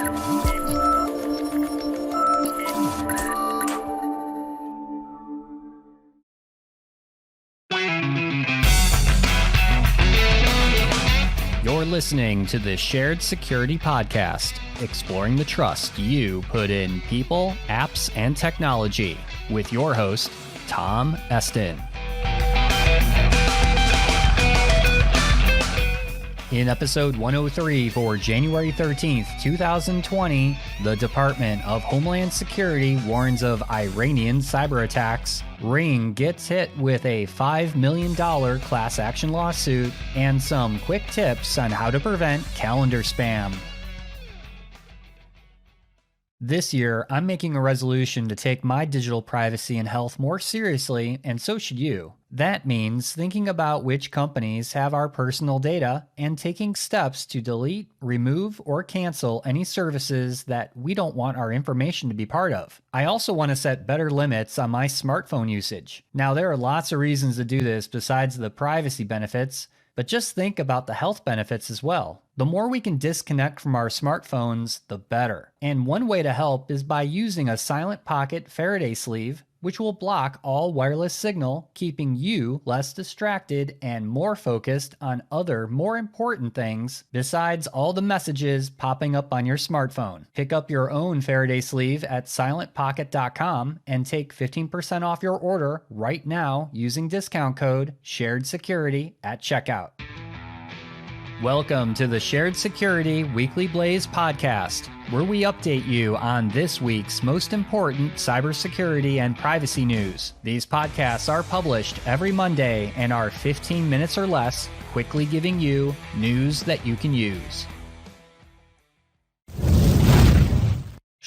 You're listening to the Shared Security Podcast, exploring the trust you put in people, apps, and technology, with your host, Tom Eston. In episode 103 for January 13th, 2020, the Department of Homeland Security warns of Iranian CyberAttacks, Ring gets hit with a $5 million class action lawsuit, and some quick tips on how to prevent calendar spam. This year, I'm making a resolution to take my digital privacy and health more seriously, and so should you. That means thinking about which companies have our personal data and taking steps to delete, remove, or cancel any services that we don't want our information to be part of. I also want to set better limits on my smartphone usage. Now, there are lots of reasons to do this besides the privacy benefits, but just think about the health benefits as well. The more we can disconnect from our smartphones, the better. And one way to help is by using a silent pocket Faraday sleeve, which will block all wireless signal, keeping you less distracted and more focused on other, more important things besides all the messages popping up on your smartphone. Pick up your own Faraday sleeve at silentpocket.com and take 15% off your order right now using discount code SHAREDSECURITY at checkout. Welcome to the Shared Security Weekly Blaze podcast, where we update you on this week's most important cybersecurity and privacy news. These podcasts are published every Monday and are 15 minutes or less, quickly giving you news that you can use.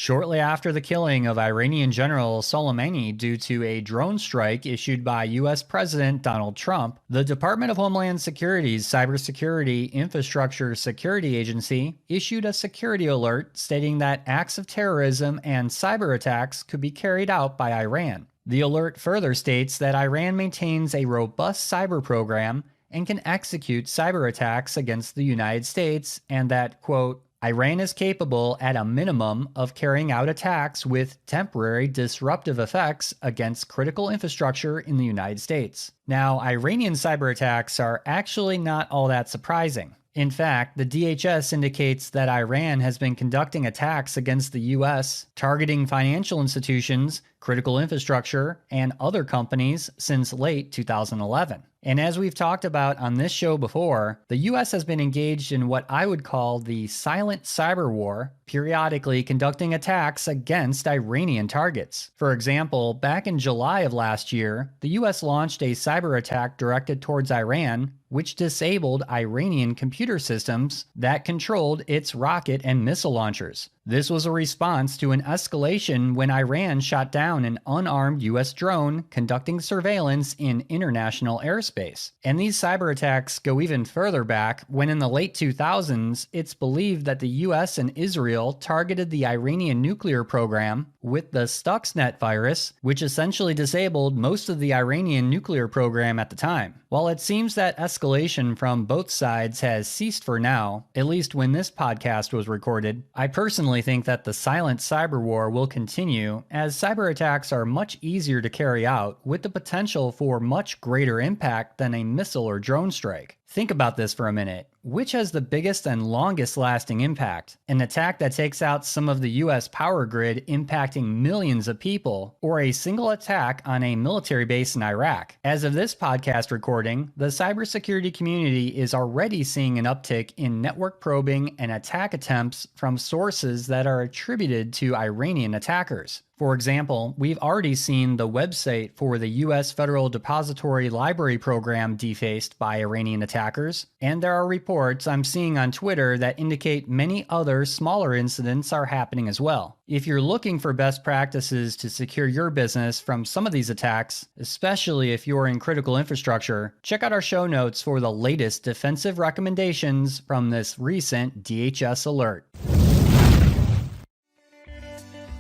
Shortly after the killing of Iranian General Soleimani due to a drone strike issued by U.S. President Donald Trump, the Department of Homeland Security's Cybersecurity Infrastructure Security Agency issued a security alert stating that acts of terrorism and cyber attacks could be carried out by Iran. The alert further states that Iran maintains a robust cyber program and can execute cyber attacks against the United States, and that, quote, Iran is capable at a minimum of carrying out attacks with temporary disruptive effects against critical infrastructure in the United States. Now, Iranian cyber attacks are actually not all that surprising. In fact, the DHS indicates that Iran has been conducting attacks against the U.S., targeting financial institutions, critical infrastructure, and other companies since late 2011. And as we've talked about on this show before, the U.S. has been engaged in what I would call the silent cyber war, periodically conducting attacks against Iranian targets. For example, back in July of last year, the U.S. launched a cyber attack directed towards Iran, which disabled Iranian computer systems that controlled its rocket and missile launchers. This was a response to an escalation when Iran shot down an unarmed U.S. drone conducting surveillance in international airspace. And these cyber attacks go even further back when in the late 2000s, it's believed that the U.S. and Israel targeted the Iranian nuclear program with the Stuxnet virus, which essentially disabled most of the Iranian nuclear program at the time. While it seems that escalation from both sides has ceased for now, at least when this podcast was recorded, I personally think that the silent cyber war will continue, as cyber attacks are much easier to carry out with the potential for much greater impact than a missile or drone strike. Think about this for a minute. Which has the biggest and longest lasting impact? An attack that takes out some of the US power grid impacting millions of people, or a single attack on a military base in Iraq? As of this podcast recording, the cybersecurity community is already seeing an uptick in network probing and attack attempts from sources that are attributed to Iranian attackers. For example, we've already seen the website for the U.S. Federal Depository Library Program defaced by Iranian attackers, and there are reports I'm seeing on Twitter that indicate many other smaller incidents are happening as well. If you're looking for best practices to secure your business from some of these attacks, especially if you're in critical infrastructure, check out our show notes for the latest defensive recommendations from this recent DHS alert.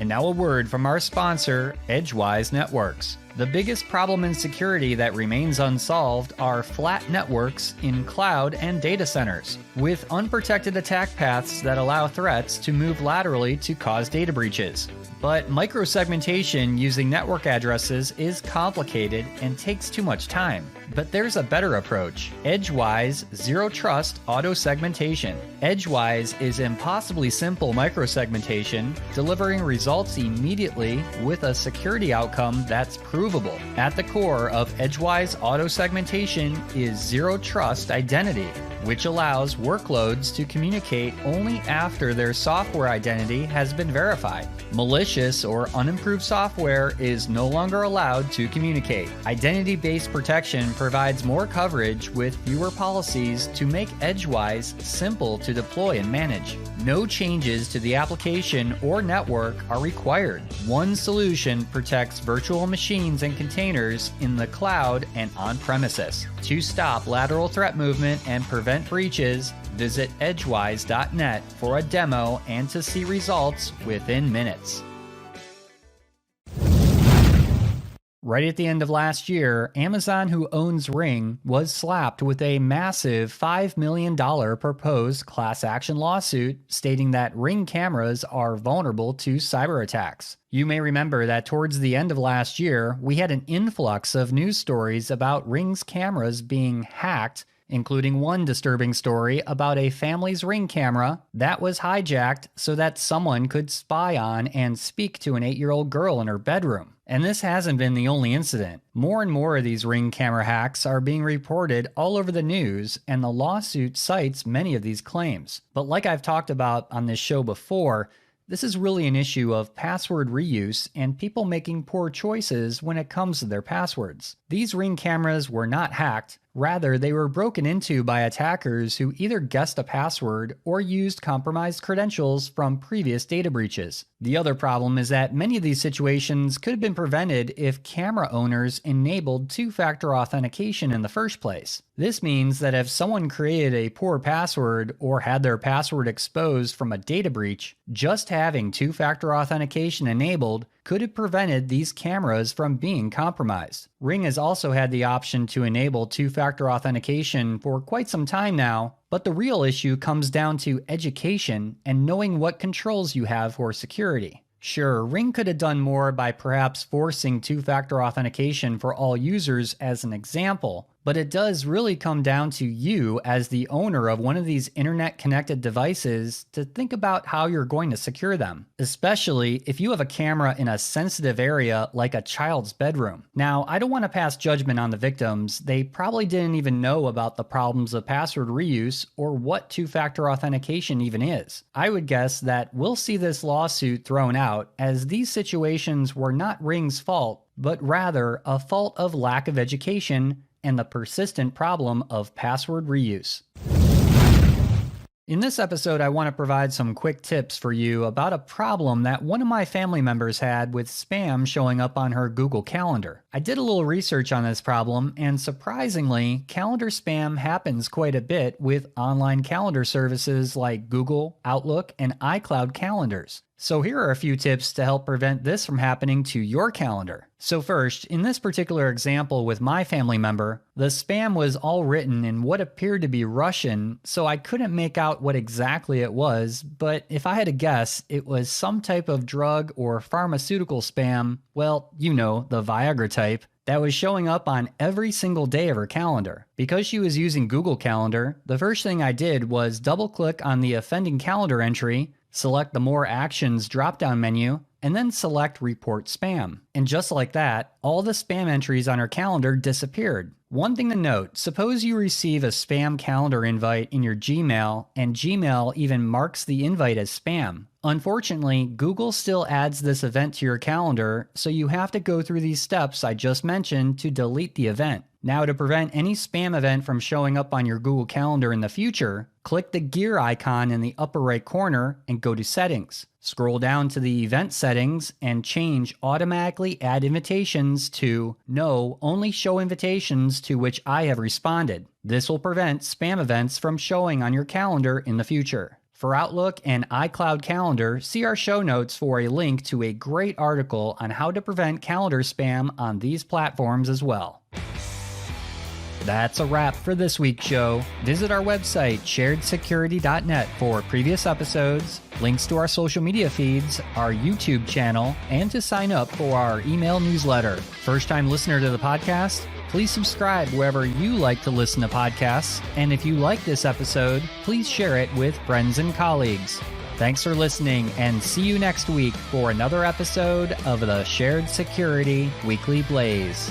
And now a word from our sponsor, Edgewise Networks. The biggest problem in security that remains unsolved are flat networks in cloud and data centers, with unprotected attack paths that allow threats to move laterally to cause data breaches. But microsegmentation using network addresses is complicated and takes too much time. But there's a better approach: Edgewise Zero Trust Auto Segmentation. Edgewise is impossibly simple microsegmentation, delivering results immediately with a security outcome that's provable. At the core of Edgewise Auto Segmentation is Zero Trust Identity, which allows workloads to communicate only after their software identity has been verified. Malicious or unimproved software is no longer allowed to communicate. Identity-based protection provides more coverage with fewer policies to make Edgewise simple to deploy and manage. No changes to the application or network are required. One solution protects virtual machines and containers in the cloud and on-premises. To stop lateral threat movement and prevent breaches, visit edgewise.net for a demo and to see results within minutes. Right at the end of last year, Amazon, who owns Ring, was slapped with a massive $5 million proposed class action lawsuit stating that Ring cameras are vulnerable to cyber attacks. You may remember that towards the end of last year, we had an influx of news stories about Ring's cameras being hacked, including one disturbing story about a family's Ring camera that was hijacked so that someone could spy on and speak to an 8-year-old girl in her bedroom. And this hasn't been the only incident. More and more of these Ring camera hacks are being reported all over the news, and the lawsuit cites many of these claims. But like I've talked about on this show before, this is really an issue of password reuse and people making poor choices when it comes to their passwords. These Ring cameras were not hacked. Rather, they were broken into by attackers who either guessed a password or used compromised credentials from previous data breaches. The other problem is that many of these situations could have been prevented if camera owners enabled two-factor authentication in the first place. This means that if someone created a poor password or had their password exposed from a data breach, just having two-factor authentication enabled could have prevented these cameras from being compromised. Ring has also had the option to enable two-factor authentication for quite some time now, but the real issue comes down to education and knowing what controls you have for security. Sure, Ring could have done more by perhaps forcing two-factor authentication for all users as an example, but it does really come down to you as the owner of one of these internet-connected devices to think about how you're going to secure them, especially if you have a camera in a sensitive area like a child's bedroom. Now, I don't want to pass judgment on the victims. They probably didn't even know about the problems of password reuse or what two-factor authentication even is. I would guess that we'll see this lawsuit thrown out as these situations were not Ring's fault, but rather a fault of lack of education and the persistent problem of password reuse. In this episode, I want to provide some quick tips for you about a problem that one of my family members had with spam showing up on her Google Calendar. I did a little research on this problem, and surprisingly, calendar spam happens quite a bit with online calendar services like Google, Outlook, and iCloud calendars. So here are a few tips to help prevent this from happening to your calendar. So first, in this particular example with my family member, the spam was all written in what appeared to be Russian, so I couldn't make out what exactly it was, but if I had to guess, it was some type of drug or pharmaceutical spam, well, you know, the Viagra type, that was showing up on every single day of her calendar. Because she was using Google Calendar, the first thing I did was double-click on the offending calendar entry, select the More Actions drop-down menu, and then select Report Spam. And just like that, all the spam entries on her calendar disappeared. One thing to note, suppose you receive a spam calendar invite in your Gmail, and Gmail even marks the invite as spam. Unfortunately, Google still adds this event to your calendar, so you have to go through these steps I just mentioned to delete the event. Now, to prevent any spam event from showing up on your Google Calendar in the future, click the gear icon in the upper right corner and go to Settings. Scroll down to the Event Settings and change Automatically Add Invitations to No, Only Show Invitations to which I have responded. This will prevent spam events from showing on your calendar in the future. For Outlook and iCloud Calendar, see our show notes for a link to a great article on how to prevent calendar spam on these platforms as well. That's a wrap for this week's show. Visit our website, sharedsecurity.net, for previous episodes, links to our social media feeds, our YouTube channel, and to sign up for our email newsletter. First-time listener to the podcast? Please subscribe wherever you like to listen to podcasts. And if you like this episode, please share it with friends and colleagues. Thanks for listening, and see you next week for another episode of the Shared Security Weekly Blaze.